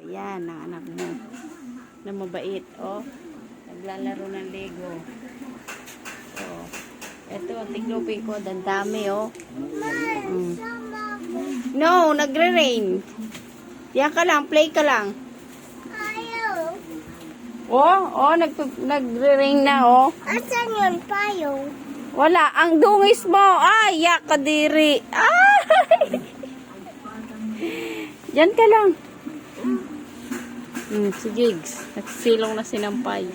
Yan, ang anak mo. Na mabait, oh. Naglalaro ng Lego. Oh. Ito, tiklopin ko. Dandami, oh. No, nagre-rain. Yan ka lang, play ka lang. Oh, nagre-rain na, oh. Asan yun, payong? Wala, ang dungis mo. Ay, yak ka diri. Ay! Diyan ka lang. Si Jigs. Nagsilong na sinampay.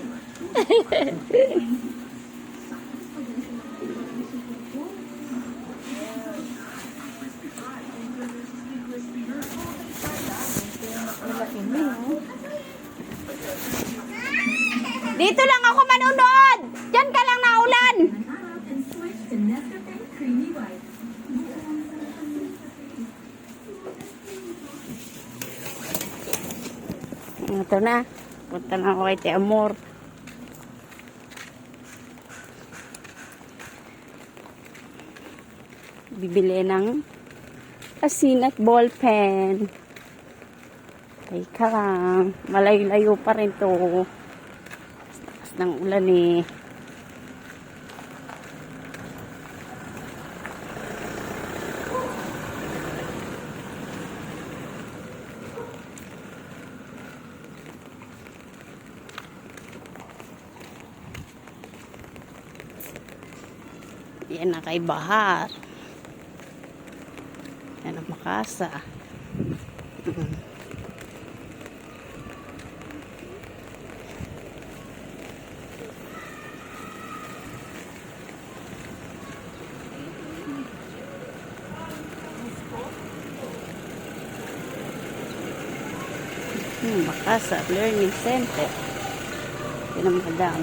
Dito lang ako manunod. Diyan ka lang naulan. Ito na. Punta na ako kay Tia Amor. Bibili ng asin at ballpen. Teka lang. Malayo-layo pa rin to. Takas ng ulan eh. Yan na kay Bahar. Yan ang makasa. Makasa Learning Center. Yan ang madam.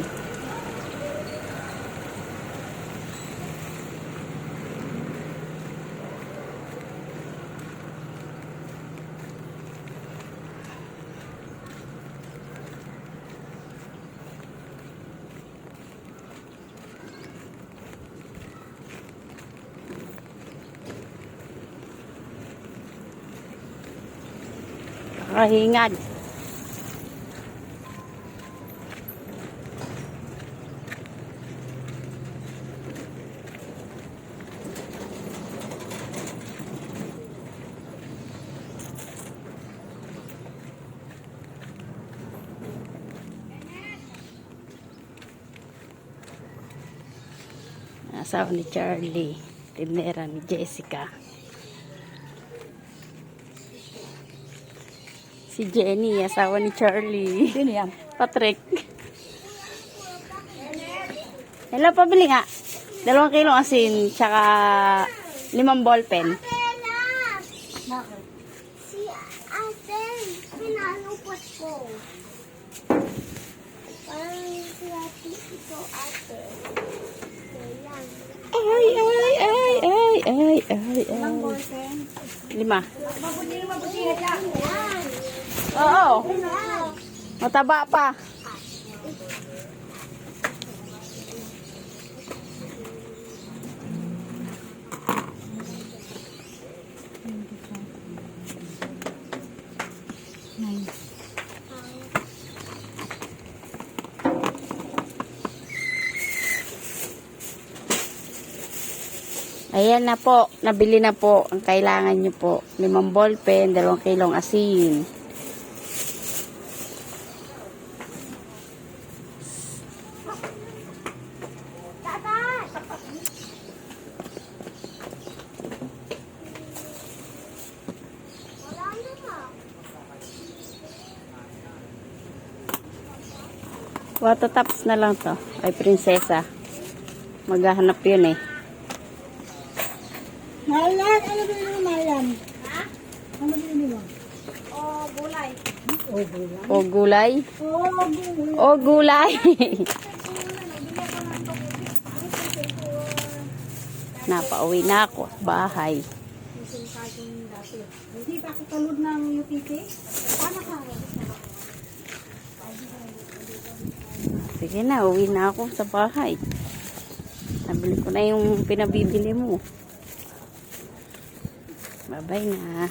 Kahingad. Asawa ni Charlie, tinera ni Jessica. Si Jenny, asawa ni Charlie. Sino yan? Patrick. Hello, pabili nga. 2 kilong asin, tsaka 5 ballpen. Bakit? Si ate, pinalupot ko. Parang si ate ito, ate. Kailan? Ay. Ang ballpen? 5. Mabuti yan. Oo. Mataba pa. Ayan na po, nabili na po ang kailangan nyo po. 5 ballpen, 2 kilong asin. Water tops na lang to. Ay, prinsesa. Maghahanap yun eh. Malam, ano ba yung malam? Ha? Ano ba yung malam? Gulay. O gulay. O gulay. Napauwi na ako sa bahay. Hindi pa ako talod ng UPC? Paano ka? Sige na, uwi na ako sa bahay. Nabili ko na yung pinabibili mo. Bye-bye na.